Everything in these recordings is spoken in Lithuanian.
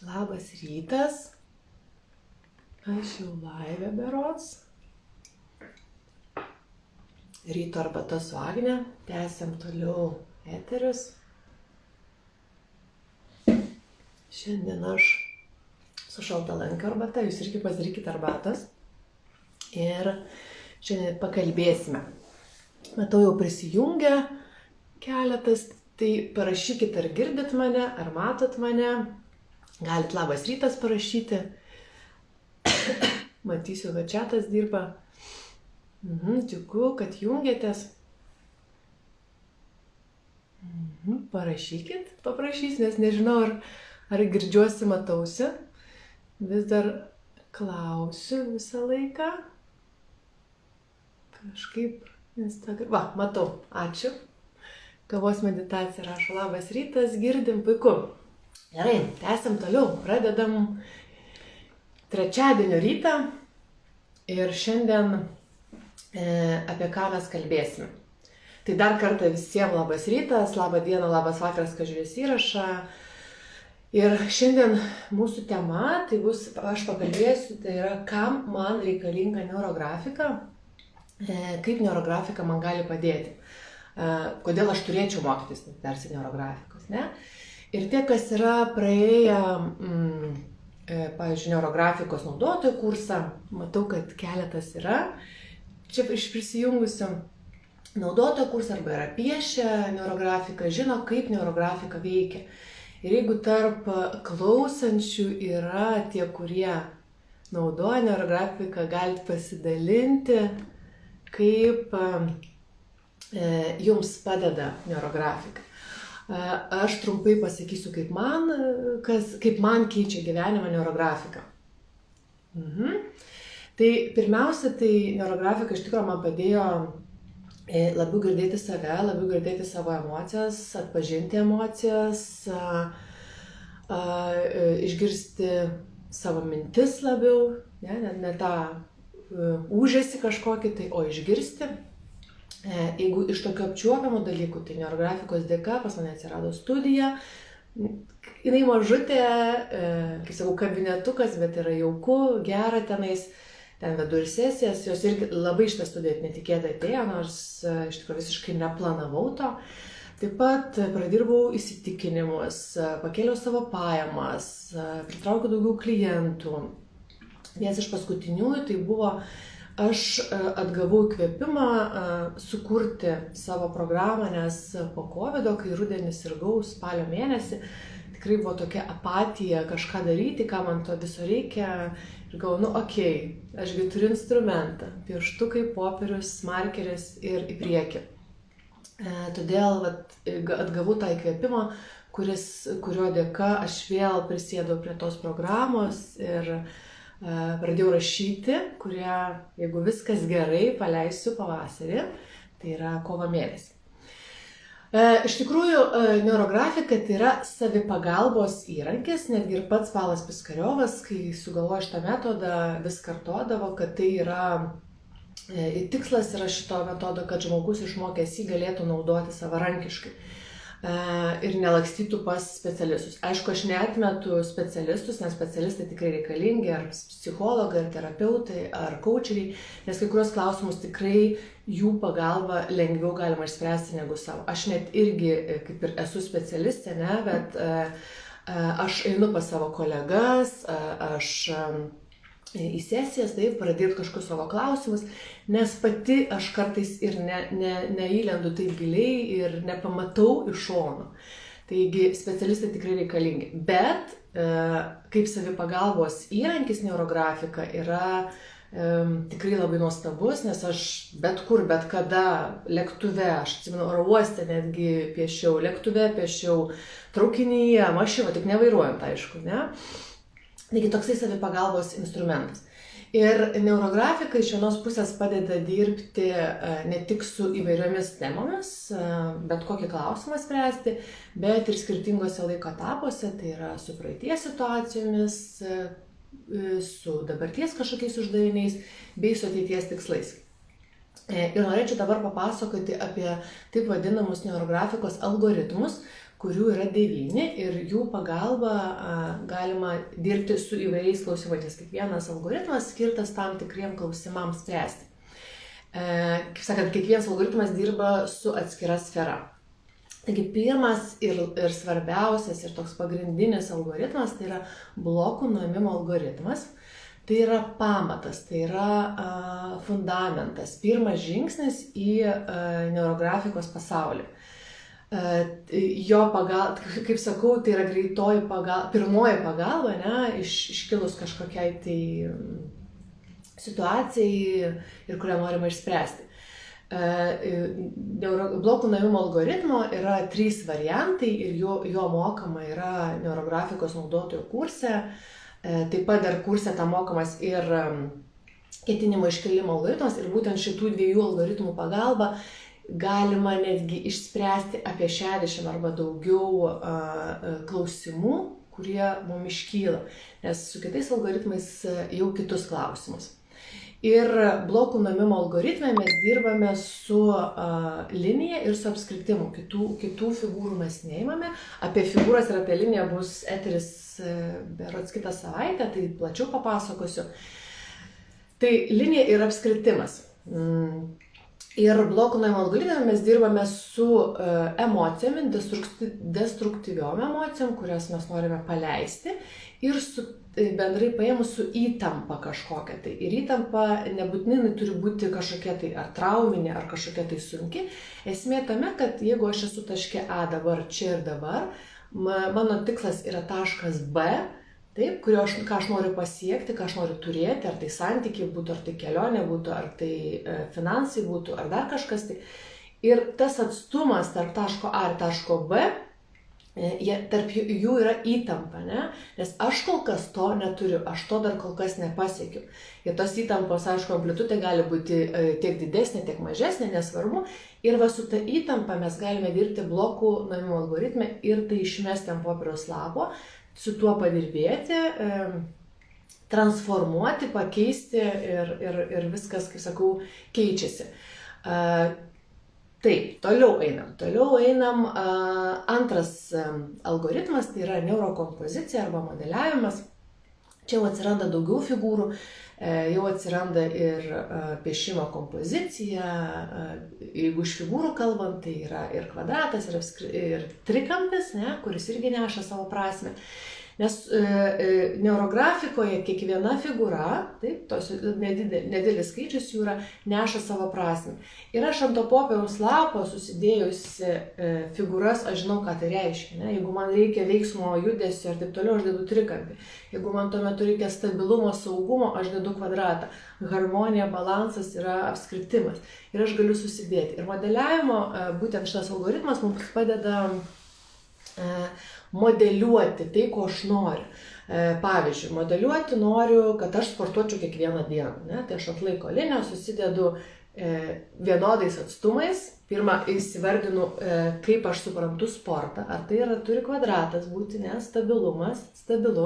Labas rytas, aš jau laivė berods. Ryto arbata su Agne, tęsiam toliau eterius. Šiandien aš su šaltalankio arbata, jūs irgi pasidarykite arbatos. Ir šiandien pakalbėsime. Matau, jau prisijungia keletas, tai parašykit, ar girdit mane, ar matot mane. Galit labas rytas parašyti. Matysiu, kad čiatas dirba. Džiugu, kad jungiatės. Parašykit, paprašys, nes nežinau, ar girdžiuosi, matausi. Vis dar klausiu visą laiką. Kažkaip Instagram. Va, matau, ačiū. Kavos meditacija rašo, labas rytas, girdim, puiku. Gerai, tęsiam toliau, pradedam trečiadienio rytą ir šiandien apie ką mes kalbėsime. Tai dar kartą visiems labas rytas, labą dieną, labas vakaras, kas žiūrės įrašą. Ir šiandien mūsų tema, tai bus, aš pakalbėsiu, tai yra, kam man reikalinga neurografika, kaip neurografika man gali padėti, kodėl aš turėčiau mokytis tarsi neurografikos, ne? Ir tie, kas yra praėję, pavyzdžiui, neurografikos naudotojų kursą, matau, kad keletas yra čia iš prisijungusių naudotojų kursą arba yra piešę neurografiką, žino, kaip neurografika veikia. Ir jeigu tarp klausančių yra tie, kurie naudoja neurografiką, galite pasidalinti, kaip jums padeda neurografika. Aš trumpai pasakysiu, kaip man keičia gyvenimą neurografika. Tai pirmiausia, tai neurografika iš tikrųjų man padėjo labiau girdėti save, labiau girdėti savo emocijas, atpažinti emocijas, išgirsti savo mintis labiau, ne tą ūžesį kažkokį, tai, o išgirsti. Jeigu iš tokio apčiuopiamų dalykų, tai neurografikos dėka pas mane atsirado studija. Jinai mažutė, kaip sakau, kabinetukas, bet yra jauku, gera tenais. Ten vedu ir sesijas, jos irgi labai šitą studiją netikėtai atėjo, nors iš tikrųjų visiškai neplanavau to. Taip pat pradirbau įsitikinimus, pakėliau savo pajamas, pritraukiau daugiau klientų. Vienas iš paskutiniųjų tai buvo, aš atgavau įkvėpimą sukurti savo programą, nes po COVID-o, kai rudenį sirgau spalio mėnesį, tikrai buvo tokia apatija kažką daryti, ką man to viso reikia. Ir galvoju, okei, ašgi turiu instrumentą, pieštukai, popierius, markeris ir į priekį. Todėl atgavau tą įkvėpimą, kurio dėka aš vėl prisėdau prie tos programos ir pradėjau rašyti, kurie, jeigu viskas gerai, paleisiu pavasarį, tai yra kovo mėnesį. Iš tikrųjų, neurografika tai yra savipagalbos įrankis, netgi ir pats Palas Piskariovas, kai sugalvojo šitą metodą, vis kartodavo, kad tai yra, tikslas yra šito metodo, kad žmogus išmokęs jį galėtų naudoti savarankiškai. Ir nelakstytų pas specialistus. Aišku, aš neatmetu specialistus, nes specialistai tikrai reikalingi, ar psichologai, ar terapeutai, ar coacheriai, nes kai kurios klausimus tikrai jų pagalba lengviau galima išspręsti negu savo. Aš net irgi, kaip ir esu specialistė, ne, bet aš einu pas savo kolegas, aš į sesijas, taip, pradėti kažkokius savo klausimus, nes pati aš kartais ir neįlendu taip giliai ir nepamatau iš šono. Taigi specialistai tikrai reikalingi. Bet kaip savipagalbos įrankis neurografika yra tikrai labai nuostabus, nes aš bet kur, bet kada lėktuve, aš atsimenu, oro uoste netgi piešiau, lėktuve piešiau, traukinyje, mašinoje, tik nevairuojant, aišku, ne? Taigi toksai savipagalbos instrumentas. Ir neurografika iš vienos pusės padeda dirbti ne tik su įvairiomis temomis, bet kokį klausimą spręsti, bet ir skirtingose laiko etapuose, tai yra su praeities situacijomis, su dabarties kažkokiais uždaviniais, bei su ateities tikslais. Ir norėčiau dabar papasakoti apie taip vadinamus neurografikos algoritmus, kurių yra 9 ir jų pagalba galima dirbti su įvairiais klausimais, nes kiekvienas algoritmas skirtas tam tikriem klausimams spręsti. Kaip sakant, kiekvienas algoritmas dirba su atskira sfera. Taigi pirmas ir svarbiausias ir toks pagrindinis algoritmas tai yra blokų nuėmimo algoritmas. Tai yra pamatas, tai yra fundamentas, pirmas žingsnis į neurografikos pasaulį. Jo pagalba, kaip sakau, tai yra greitoji pagalba, pirmoji pagalba, iškilus kažkokiai tai situacijai ir kurią norima išspręsti. Blokų nuėmimo algoritmo yra 3 variantai ir jo mokama yra neurografikos naudotojų kurse. Taip pat dar kurse tam mokamas ir ketinimo iškėlimo algoritmas ir būtent šitų 2 algoritmų pagalba galima netgi išspręsti apie 60 arba daugiau klausimų, kurie mums iškyla, nes su kitais algoritmais jau kitus klausimus. Ir blokų nuėmimo algoritme mes dirbame su linija ir su apskritimu. Kitų figūrų mes neimame. Apie figūras ir apie liniją bus eteris berods kitą savaitę, tai plačiau papasakosiu. Tai linija ir apskritimas. Ir blokų nuėmimo algoritme mes dirbame su emocijom, destruktyviom emocijom, kurias mes norime paleisti, ir su bendrai paėmus su įtampa kažkokia. Tai ir įtampa nebūtinai turi būti kažkokia tai ar trauminė, ar kažkokia tai sunki. Esmė tame, kad jeigu aš esu taške A dabar, čia ir dabar, mano tikslas yra taškas B, taip, ką aš noriu pasiekti, ką aš noriu turėti, ar tai santykiai būtų, ar tai kelionė būtų, ar tai finansai būtų, ar dar kažkas. Tai. Ir tas atstumas tarp taško A ir taško B, tarp jų yra įtampa, nes aš kol kas to neturiu, aš to dar kol kas nepasiekiu. Ir tos įtampos, aišku, amplitudė gali būti tiek didesnė, tiek mažesnė, nesvarbu. Ir va su ta įtampa mes galime dirbti blokų nuėmimo algoritme ir tai išmesti ant popieriaus lapo, su tuo padirbėti, transformuoti, pakeisti ir viskas, kaip sakau, keičiasi. Taip, toliau einam. Antras algoritmas, tai yra neurokompozicija arba modeliavimas. Čia jau atsiranda daugiau figūrų, jau atsiranda ir piešimo kompozicija. Jeigu iš figūrų kalbant, tai yra ir kvadratas, ir trikampis, kuris irgi neša savo prasmę. Nes neurografikoje kiekviena figūra, taip, tos nedidelis skaičius jų yra, neša savo prasmę. Ir aš ant to popieriaus lapo susidėjusi figūras, aš žinau, ką tai reiškia. Jeigu man reikia veiksmo, judesio ir taip toliau, aš dedu trikampį. Jeigu man tuo metu reikia stabilumo, saugumo, aš dedu kvadratą. Harmonija, balansas yra apskritimas. Ir aš galiu susidėti. Ir modeliavimo, būtent šitas algoritmas mums padeda modeliuoti tai, ko aš noriu. Pavyzdžiui, modeliuoti noriu, kad aš sportuočiau kiekvieną dieną. Tai aš ant laiko linijos susidedu vienodais atstumais. Pirmą įsivardinu, kaip aš suprantu sportą. Ar tai turi kvadratas būti, stabilumas, stabilu.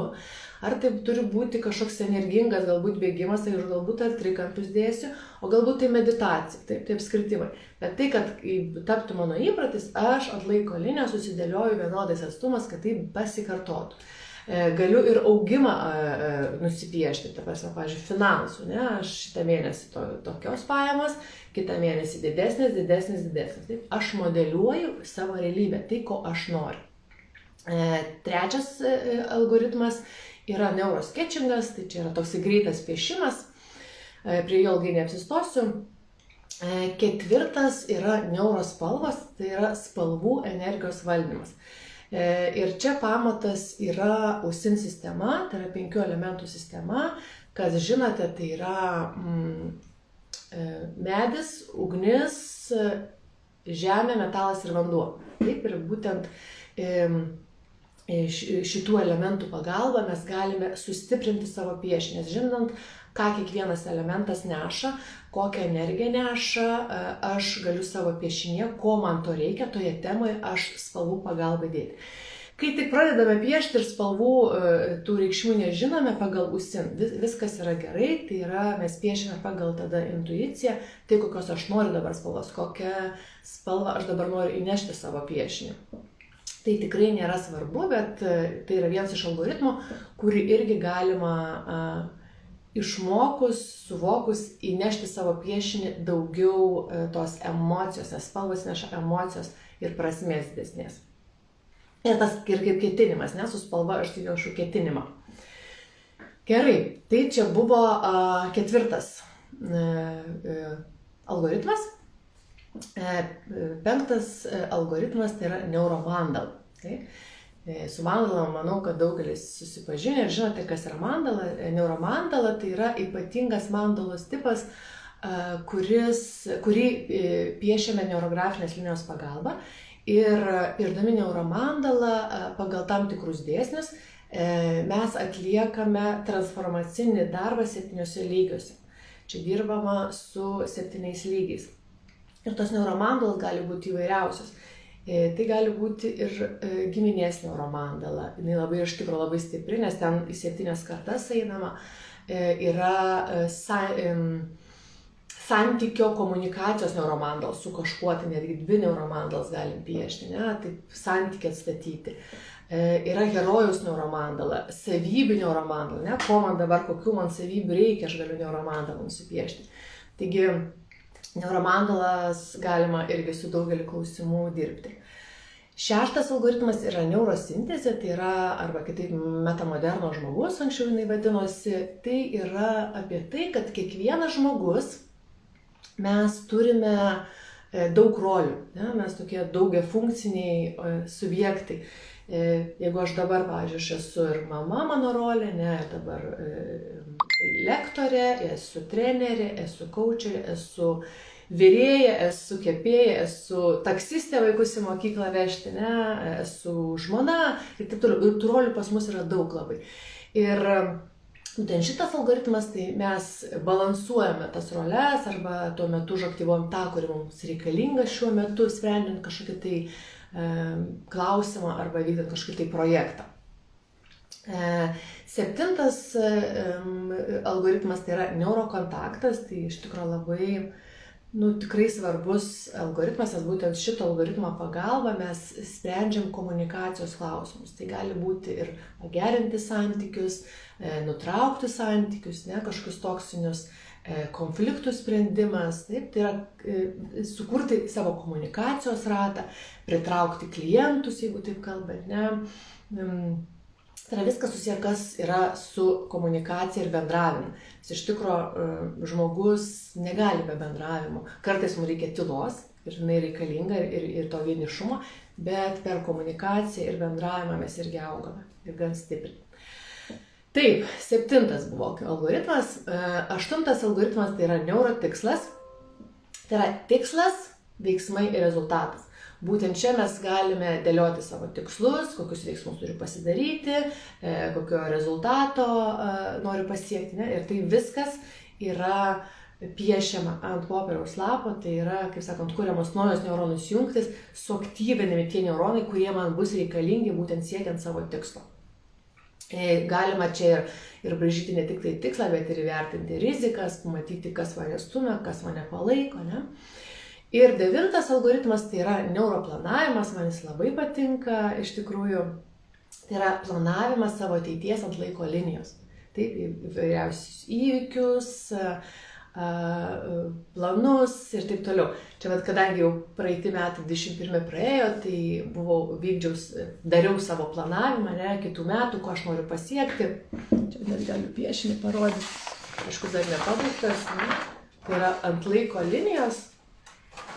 Ar tai turi būti kažkoks energingas, galbūt bėgimas, tai aš galbūt ar trikampius dėsiu, o galbūt tai meditacija, taip apskritimai. Bet tai, kad taptų mano įpratis, aš ant laiko linijos susidėlioju vienodais atstumas, kad tai pasikartotų. Galiu ir augimą nusipiešti, ta prasme, pavyzdžiui, finansų, aš šitą mėnesį tokios pajamos, kitą mėnesį didesnės. Taip, aš modeliuoju savo realybę, tai, ko aš noriu. Trečias algoritmas yra neurosketchingas, tai čia yra toks greitas piešimas, prie jo ilgai neapsistosiu. Ketvirtas yra neurospalvos, tai yra spalvų energijos valdymas. Ir čia pamatas yra ausin sistema, tai yra 5 elementų sistema. Kas žinote, tai yra medis, ugnis, žemė, metalas ir vanduo. Taip, ir būtent šitų elementų pagalba mes galime sustiprinti savo piešinį, nes žinant, ką kiekvienas elementas neša, kokią energiją neša, aš galiu savo piešinėje, ko man to reikia, toje temoje aš spalvų pagalba dėti. Kai tik pradedame piešti ir spalvų tų reikšmių nežinome pagal ausin, viskas yra gerai, tai yra mes piešime pagal tada intuiciją, tai kokios aš noriu dabar spalvos, kokią spalvą aš dabar noriu įnešti savo piešinį. tai tikrai nėra svarbu, bet tai yra vienas iš algoritmų, kurį irgi galima išmokus, suvokus, įnešti savo piešinį daugiau tos emocijos, nes spalvos neša emocijos ir prasmės didesnės. Ir tas ir kaip ketinimas, nes su spalva aš tai jaučiu ketinimą. Gerai, tai čia buvo ketvirtas algoritmas. Penktas algoritmas tai yra neuromandala. Tai, su mandala manau, kad daugelis susipažinę ir žinote, kas yra mandala. Neuromandala tai yra ypatingas mandalos tipas, kurį piešiame neurografinės linijos pagalba. Ir piešdami neuromandalą pagal tam tikrus dėsnius mes atliekame transformacinį darbą 7 lygiuose. Čia dirbama su 7 lygiais. Ir tos neuromandalos gali būti įvairiausios. Tai gali būti ir giminės neuromandala. Jis labai iš tikrųjų labai stipri, nes ten į 7 kartas einama. Yra santykio komunikacijos neuromandalos su kažkuo, tai netgi 2 neuromandalas galim piešti, ne? Taip santykį atstatyti. Yra herojaus neuromandala, savybių neuromandala, ne? Ko man dabar, kokių man savybių reikia, aš galiu neuromandalą nusipiešti. Taigi, neuromandalas galima irgi su daugelį klausimų dirbti. 6 algoritmas yra neurosintezė, tai yra, arba kitaip metamoderno žmogus, anksčiau jinai vadinosi, tai yra apie tai, kad kiekvienas žmogus mes turime daug rolių, ne? Mes tokie daugiafunkciniai subjektai. Jeigu aš dabar, pavyzdžiui, aš esu ir mama mano rolė, ne, dabar lektorė, esu trenerė, esu coacherė, esu virėja, esu kepėja, esu taksistė vaikus į mokyklą vežti, ne, esu žmona ir taip toliau. Ir tų rolių pas mus yra daug labai. Ir būtent šitas algoritmas, tai mes balansuojame tas roles arba tuo metu užaktyvuojam tą, kuri mums reikalinga šiuo metu, sprendžiant kažkokį tai klausimą arba vykdant kažkokį tai projektą. 7 algoritmas tai yra neurokontaktas, tai iš tikrųjų labai tikrai svarbus algoritmas, nes būtent šito algoritmo pagalba mes sprendžiam komunikacijos klausimus. Tai gali būti ir pagerinti santykius, nutraukti santykius, ne, kažkokius toksinius konfliktų sprendimas, taip, tai yra sukurti savo komunikacijos ratą, pritraukti klientus, jeigu taip kalbant, ne. Tai yra viskas susiję, kas yra su komunikacija ir bendravimu. Nes iš tikrųjų žmogus negali be bendravimo. Kartais mums reikia tylos ir jinai reikalinga ir to vienišumo, bet per komunikaciją ir bendravimą mes irgi augame ir gan stipriai. Taip, 7 buvo algoritmas. 8 algoritmas tai yra neurotikslas. Tai yra tikslas, veiksmai ir rezultatas. Būtent čia mes galime dėlioti savo tikslus, kokius veiksmus turiu pasidaryti, kokio rezultato noriu pasiekti. Ne? Ir tai viskas yra piešiama ant popieriaus lapo, tai yra, kaip sakant, kuriamos naujos neuronų jungtys, suaktyvinami tie neuronai, kurie man bus reikalingi būtent siekiant savo tikslo. Galima čia ir braižyti ne tik tai tikslą, bet ir įvertinti rizikas, pamatyti, kas mane stumia, kas mane palaiko. Ne? Ir 9 algoritmas tai yra neuroplanavimas, man jis labai patinka, iš tikrųjų, tai yra planavimas savo ateities ant laiko linijos. Taip, įvairiausius įvykius, planus ir taip toliau. Čia, kadangi jau praeiti metai 21 praėjo, tai dariau savo planavimą, ne, kitų metų, ko aš noriu pasiekti. Čia net galiu piešinį parodyti, aišku, dar nepabaigtas, ne. Tai yra ant laiko linijos.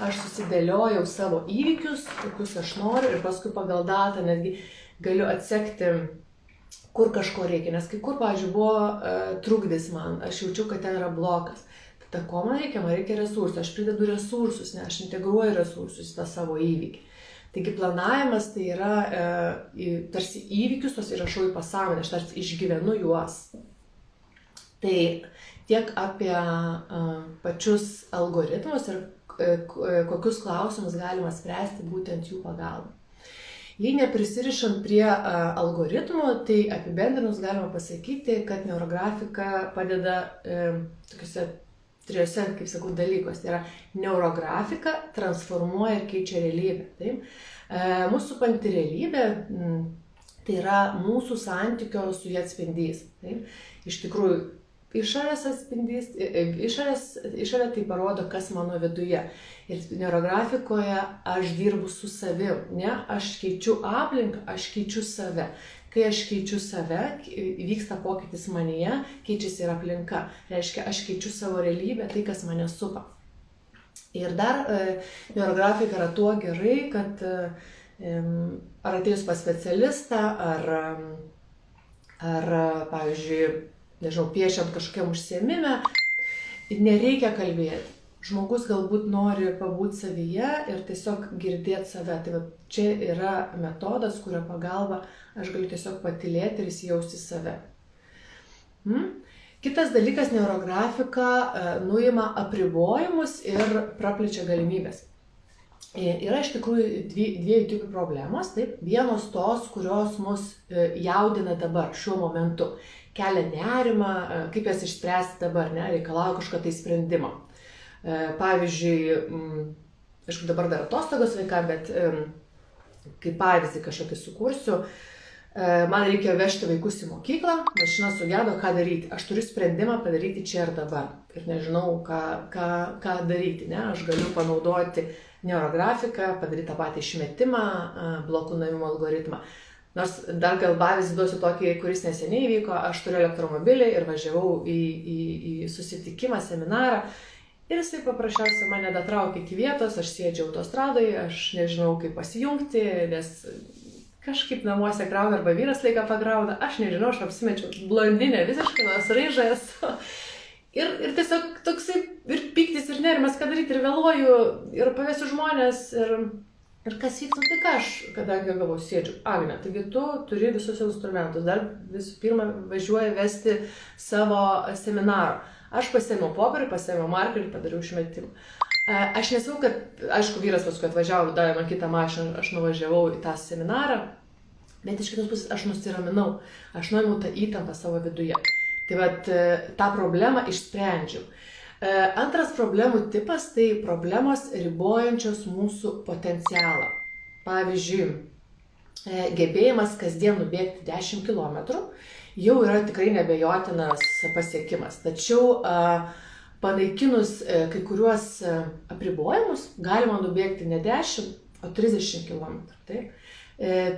Aš susidėliojau savo įvykius, kokius aš noriu ir paskui pagal datą netgi galiu atsekti, kur kažko reikia. Nes kai kur, pavyzdžiui, buvo trukdis man, aš jaučiu, kad ten yra blokas. Tada ko man reikia? Man reikia resursų. Aš pridedu resursus, ne, aš integruoju resursus į tą savo įvykį. Taigi planavimas tai yra tarsi įvykius, tos įrašau į pasąmonę, aš tarsi išgyvenu juos. Tai tiek apie pačius algoritmus ir kokius klausimus galima spręsti būtent jų pagalba. Jei neprisirišant prie algoritmų, tai apibendrinus galima pasakyti, kad neurografika padeda tokiuose trijose, kaip sakau, dalykuose. Tai yra neurografika transformuoja ir keičia realybę. Taip? Mūsų supanti realybė tai yra mūsų santykio su jie atspindys. Taip? Iš tikrųjų, išorės atspindys, išorė tai parodo, kas mano viduje. Ir neurografikoje aš dirbu su savim, ne, aš keičiu aplinką, aš keičiu save. Kai aš keičiu save, vyksta pokytis manyje, keičiasi ir aplinka. Reiškia, aš keičiu savo realybę, tai, kas mane supa. Ir dar neurografika yra tuo gerai, kad ar atėjus pas specialistą, ar pavyzdžiui, nežinau, piešiant kažkokiam užsiėmime, nereikia kalbėti. Žmogus galbūt nori pabūti savyje ir tiesiog girdėti save. Tai va, čia yra metodas, kurio pagalba aš galiu tiesiog patylėti ir įsijausti save. Kitas dalykas, neurografika nuima apribojimus ir praplečia galimybės. Yra iš tikrųjų dviejų tipų problemos. Taip? Vienos tos, kurios mus jaudina dabar, šiuo momentu. Kelia nerimą, kaip jas išspręsti dabar, ne? Reikalauja kažkokio tai sprendimo. Pavyzdžiui, aišku, dabar dar atostogos vaikam, bet kaip pavyzdį kažkokį sukursiu, man reikia vežti vaikus į mokyklą, mašina sugedo, ką daryti. Aš turiu sprendimą padaryti čia ir dabar. Ir nežinau, ką daryti. Ne? Aš galiu panaudoti neurografiką, padaryti tą patį išmetimą, blokų nuėmimo algoritmą. Nors dar gal pavyzdį duosiu tokį, kuris neseniai įvyko, aš turiu elektromobilį ir važiavau į susitikimą, seminarą. Ir jisai paprasčiausiai mane datraukė iki vietos, aš sėdžiu autostradoje, aš nežinau kaip pasijungti, nes kažkaip namuose krauna arba vyras laiką pagrauna, aš nežinau, aš apsimečiau blondinę, visiškai nasraižą esu. Ir tiesiog toksai ir piktis, ir nerimas, ką daryti, ir vėluoju, ir pavėsiu žmonės, ir kas vyksta, tai ką aš, kadangi galvoju, sėdžiu, Agne, taigi tu turi visus instrumentus, dar visų pirma važiuoji vesti savo seminaro. Aš pasėmiau popierių, pasėmiau markerį, padariau išmetimą. Aš nesau, kad, aišku, vyras paskui atvažiavo, davė man kitą mašiną, aš nuvažiavau į tą seminarą, bet iš kitos pusės aš nusiraminau, aš nuėmiau tą įtampą savo viduje. Tai vat, tą problemą išsprendžiau. Antras problemų tipas tai problemos ribojančios mūsų potencialą. Pavyzdžiui, gebėjimas kasdien nubėgti 10 km jau yra tikrai nebejotinas pasiekimas. Tačiau panaikinus kai kuriuos apribojimus galima nubėgti ne 10, o 30 km. Taip?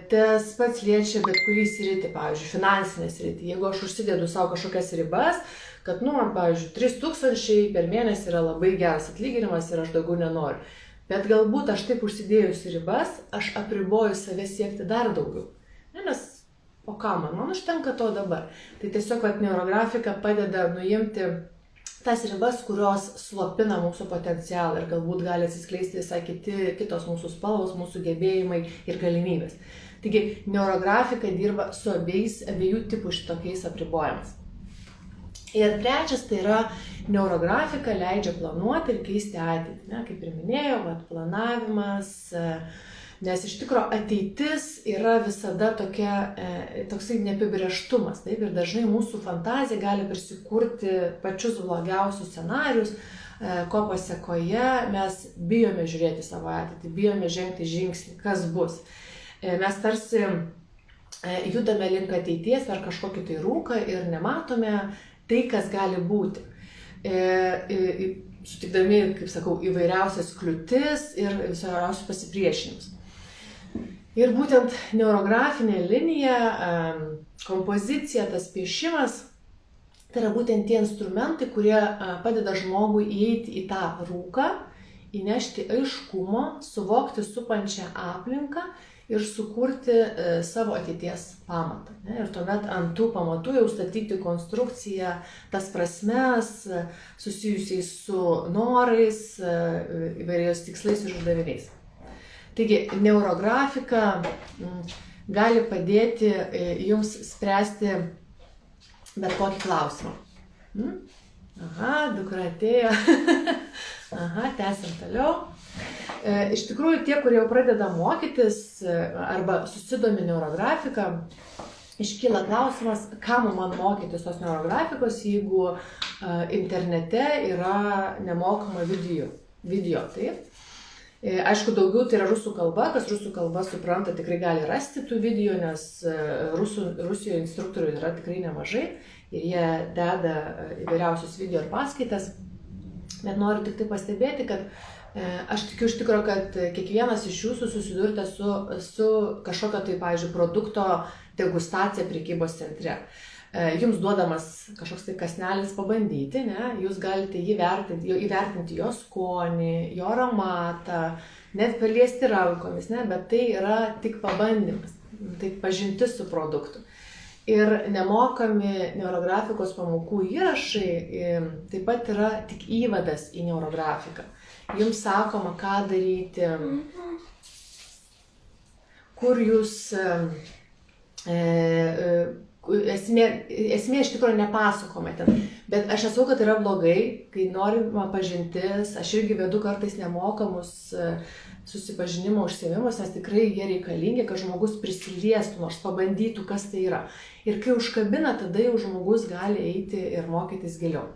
Tas pats liečia bet kurį sritį, pavyzdžiui, finansinę sritį. Jeigu aš užsidedu savo kažkokias ribas, kad, man, pavyzdžiui, 3000 per mėnesį yra labai geras atlyginimas ir aš daugiau nenoriu. Bet galbūt aš taip užsidėjusi ribas, aš apriboju save siekti dar daugiau. Nes, o ką man užtenka to dabar. Tai tiesiog neurografika padeda nuimti tas ribas, kurios slopina mūsų potencialą ir galbūt gali atsiskleisti visai kitos mūsų spalvos, mūsų gebėjimai ir galimybės. Taigi, neurografika dirba su abiejų tipų šitokiais apribojimais. Ir trečias tai yra neurografika leidžia planuoti ir keisti ateitį. Ne, kaip ir minėjau, planavimas, nes iš tikro ateitis yra visada toksai neapibrėžtumas. Taip, ir dažnai mūsų fantazija gali prisikurti pačius blogiausius scenarius, ko pasekoje mes bijome žiūrėti savo ateitį, bijome žengti žingsnį, kas bus. Mes tarsi judame link ateities per kažkokį tai rūką ir nematome tai, kas gali būti. Sutikdami, kaip sakau, įvairiausias kliūtis ir visokiausius pasipriešinimus. Ir būtent neurografinė linija, kompozicija, tas piešimas, tai yra būtent tie instrumentai, kurie padeda žmogui įeiti į tą rūką, įnešti aiškumo, suvokti supančią aplinką ir sukurti savo ateities pamatą. Ir tuomet ant tų pamatų jau statyti konstrukciją, tas prasmes susijusiais su norais, įvairiais tikslais ir uždaviniais. Taigi, neurografika gali padėti jums spręsti bet kokį klausimą. Aha, dukra atėjo. Aha, tęsim toliau. Iš tikrųjų, tie, kurie jau pradeda mokytis arba susidomi neurografika, iškyla klausimas, kam man mokytis tos neurografikos, jeigu internete yra nemokama video, taip. Aišku, daugiau tai yra rusų kalba, kas rusų kalba supranta, tikrai gali rasti tų video, nes Rusijoje instruktorių yra tikrai nemažai ir jie deda įvairiausius video ir paskaitas. Bet noriu tik tai pastebėti, kad aš tikiu iš tikrųjų, kad kiekvienas iš jūsų susidurite su kažkokio tai, pavyzdžiui, produkto degustacija prekybos centre. Jums duodamas kažkoks tai kąsnelis pabandyti, ne? Jūs galite įvertinti jo skonį, jo aromatą, net paliesti rankomis, ne? Bet tai yra tik pabandymas, tai pažintis su produktu. Ir nemokami neurografikos pamokų įrašai taip pat yra tik įvadas į neurografiką. Jums sakoma, ką daryti, kur jūs... Esmė iš tikrųjų nepasakoma ten, bet aš esu, kad yra blogai, kai norima pažintis, aš irgi vedu kartais nemokamus susipažinimo užsiėmimus, nes tikrai jie reikalingi, kad žmogus prisiliestų, nors pabandytų, kas tai yra. Ir kai užkabina, tada jau žmogus gali eiti ir mokytis giliau.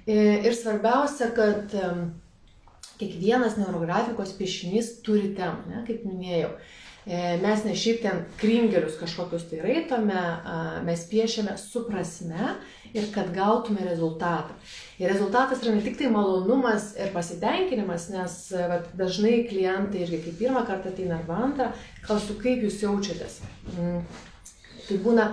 Ir svarbiausia, kad kiekvienas neurografikos piešinys turi temą, ne, kaip minėjau. Mes ne šiaip ten kringelius kažkokius tai raitome, mes piešiame su prasme ir kad gautume rezultatą. Ir rezultatas yra ne tik tai malonumas ir pasitenkinimas, nes dažnai klientai irgi kaip pirmą kartą ateina arba antrą, klausiu, kaip jūs jaučiatės. Tai būna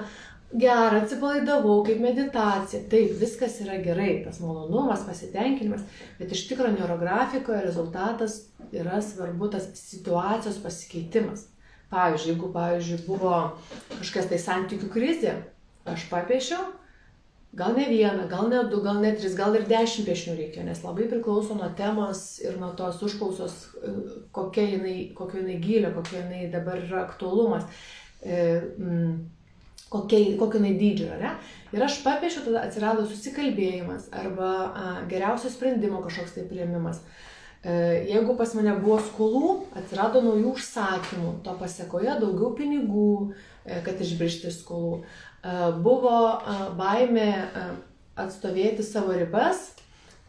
gera, atsipalaidavau, kaip meditacija. Taip, viskas yra gerai, tas malonumas, pasitenkinimas, bet iš tikrųjų neurografikoje rezultatas yra svarbu tas situacijos pasikeitimas. Pavyzdžiui, jeigu buvo kažkas tai santykių krizė, aš papiešiau, gal ne vieną, gal ne du, gal ne tris, gal ir 10 piešinių reikia, nes labai priklauso nuo temos ir nuo tos užklausos, kokio jinai gylio, kokio jinai dabar yra aktualumas, kokio jinai dydžio, ne? Ir aš papiešiau, tada atsirado susikalbėjimas arba geriausio sprendimo kažkoks tai priėmimas. Jeigu pas mane buvo skolų, atsirado naujų užsakymų, to pasekoje daugiau pinigų, kad išbrišti skolų. Buvo baimė atstovėti savo ribas,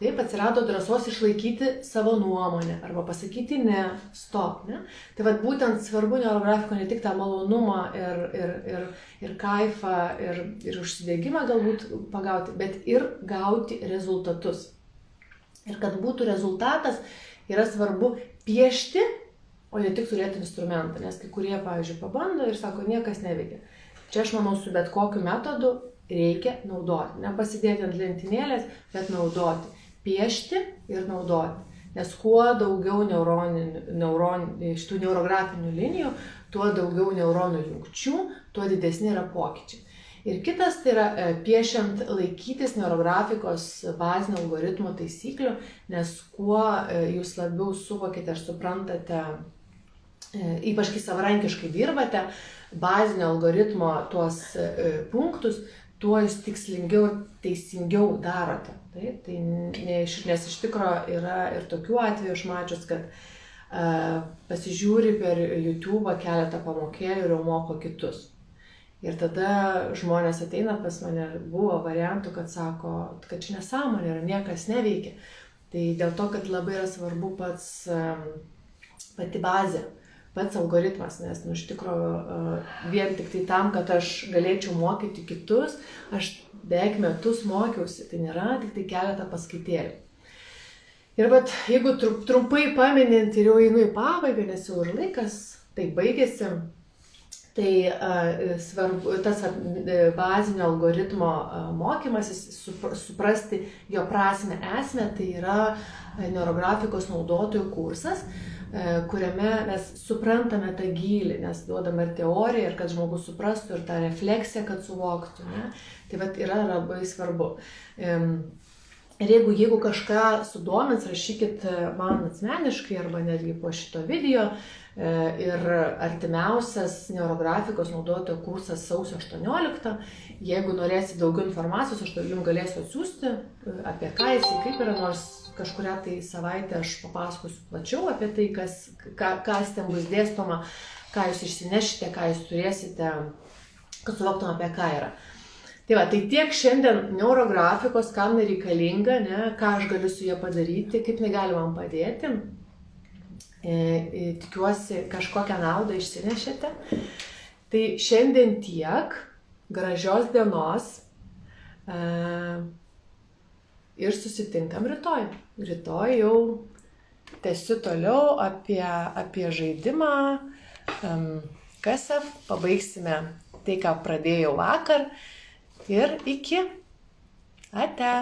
taip atsirado drąsos išlaikyti savo nuomonę arba pasakyti ne, stop. Ne? Tai būtent svarbu neurografiko ne tik tą malonumą ir kaifą ir užsidegimą galbūt pagauti, bet ir gauti rezultatus. Ir kad būtų rezultatas, yra svarbu piešti, o ne tik turėti instrumentą, nes kai kurie, pavyzdžiui, pabando ir sako, niekas neveikia. Čia aš manau, su bet kokiu metodu reikia naudoti, nepasidėti ant lentynėlės, bet naudoti, piešti ir naudoti. Nes kuo daugiau šitų neurografinių linijų, tuo daugiau neuronų jungčių, tuo didesni yra pokyčiai. Ir kitas tai yra piešiant laikytis neurografikos bazinio algoritmo taisyklių, nes kuo jūs labiau suvokite ir suprantate, ypač kai savarankiškai dirbate, bazinio algoritmo tuos punktus, tuo jūs tikslingiau ir teisingiau darote. Nes iš tikrųjų yra ir tokių atvejų aš mačius, kad pasižiūri per YouTube keletą pamokėlių ir jau moko kitus. Ir tada žmonės ateina pas mane, buvo variantų, kad sako, kad čia nesąmonė ir niekas neveikia. Tai dėl to, kad labai yra svarbu pati bazė, pats algoritmas, nes iš tikrųjų vien tik tai tam, kad aš galėčiau mokyti kitus, aš beveik metus mokiausi, tai nėra tik tai keletą paskaitėlių. Ir jeigu trumpai paminint ir jau einu į pabaigą, nes jau ir laikas, tai baigėsi. Tai svarbu, tas bazinio algoritmo mokymasis, suprasti jo prasmę, esmę, tai yra neurografikos naudotojų kursas, kuriame mes suprantame tą gylį, nes duodame ir teoriją, ir kad žmogus suprastų, ir tą refleksiją, kad suvoktų. Ne? Tai yra labai svarbu. Ir jeigu kažką sudomins, rašykit man asmeniškai arba netgi po šito video. Ir artimiausias neurografikos naudotojų kursas sausio 18. Jeigu norėsit daugiau informacijos, aš jums galėsiu atsiųsti apie ką jis, kaip yra, nors kažkurią tai savaitę aš papasakosiu plačiau apie tai, kas ten bus dėstoma, ką jūs išsinešite, ką jūs turėsite kad suvoktum apie ką yra. Tai va, tai tiek šiandien neurografikos, kam nereikalinga, ne, ką aš galiu su jie padaryti, kaip negali man padėti. Tikiuosi kažkokią naudą išsinešėte. Tai šiandien tiek, gražios dienos ir susitinkam rytoj. Rytoj jau tęsiu toliau apie žaidimą KSF, pabaigsime tai, ką pradėjau vakar ir iki. Ate.